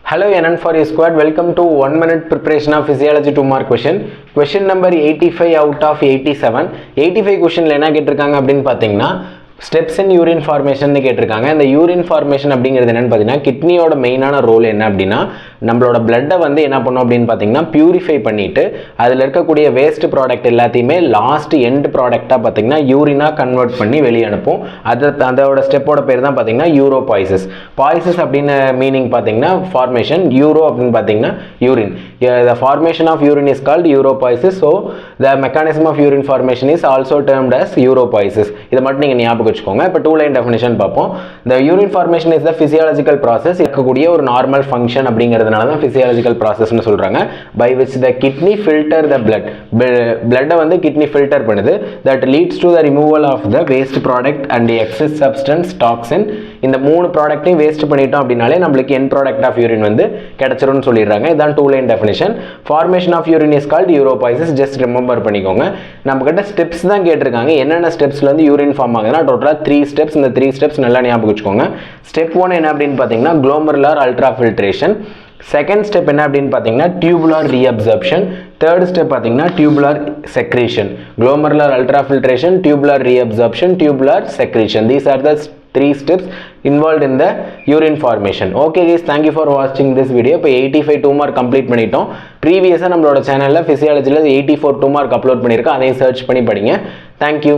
Hello NN for your squad. Welcome to 1 minute preparation of physiology 2 mark question. Question number 85 out of 87. 85 question என்ன கேட்டிருக்காங்க அப்படின்னு பார்த்தீங்கன்னா steps in urine formation னு கேட்டிருக்காங்க. இந்த urine formation அப்படிங்கிறது என்னன்னு பார்த்தீங்கன்னா கிட்னியோட மெயினான ரோல் என்ன அப்படின்னா நம்மளோட பிளட்டை வந்து என்ன பண்ணும் அப்படின்னு பார்த்தீங்கன்னா பியூரிஃபை பண்ணிட்டு அதில் இருக்கக்கூடிய வேஸ்ட் ப்ராடக்ட் எல்லாத்தையுமே லாஸ்ட் எண்ட் ப்ராடக்டாக பார்த்தீங்கன்னா யூரினாக கன்வெர்ட் பண்ணி வெளியே அனுப்பும். அதோட ஸ்டெப்போட பேர் தான் பார்த்தீங்கன்னா யூரோபாய்சிஸ். பாய்சிஸ் அப்படின்னு மீனிங் பார்த்தீங்கன்னா ஃபார்மேஷன், யூரோ அப்படின்னு பார்த்தீங்கன்னா urine. The formation of urine is called uropoiesis. So the mechanism of urine formation is also termed as uropoiesis. இதை மட்டும் நீங்கள் ஞாபகம் வச்சுக்கோங்க. இப்போ 2 லைன் டெஃபினிஷன் பார்ப்போம். The urine formation is the physiological process. இருக்கக்கூடிய ஒரு நார்மல் ஃபங்க்ஷன் அப்படிங்கிறதுனால தான் physiological processன்னு சொல்கிறாங்க. By which the kidney filter the blood. Blood வந்து kidney filter பண்ணுது. That leads to the removal of the waste product and the excess substance, toxin. இந்த 3 ப்ராடக்ட்டையும் waste பண்ணிட்டோம் அப்படின்னாலே நம்மளுக்கு எண்ட் ப்ராடக்ட் ஆஃப் யூரின் வந்து கிடைச்சிரும்னு சொல்லிடுறாங்க. இதான் 2 line definition. Formation of urine is called uropoiesis. Just remember பண்ணிக்கோங்க. நம்ம கிட்ட ஸ்டெப்ஸ் தான் கேட்டிருக்காங்க. என்னென்ன ஸ்டெப்ஸ்ல இருந்து யூரின் ஃபார்ம் ஆகுதுன்னா டோட்டலாக 3 ஸ்டெப்ஸ். இந்த 3 ஸ்டெப்ஸ் நல்லா ஞாபகம் வச்சுக்கோங்க. ஸ்டெப் 1 என்ன அப்படின்னு பார்த்தீங்கன்னா glomerular ultra filtration. Second step என்ன அப்படின்னு பார்த்தீங்கன்னா டியூபுலர் ரீஅப்சர்ப்ஷன். தேர்ட் ஸ்டெப் பார்த்தீங்கன்னா tubular secretion. Glomerular ultra filtration, tubular reabsorption, tubular secretion. These are the 3 steps involved in the urine formation. Okay guys, thank you for watching this video. இப்போ 85 2 mark complete பண்ணிட்டோம். ப்ரீவியஸாக நம்மளோட சேனலில் ஃபிசியாலஜியில் 84 2 mark upload பண்ணியிருக்கோம். அதையும் search பண்ணி படிங்க. Thank you.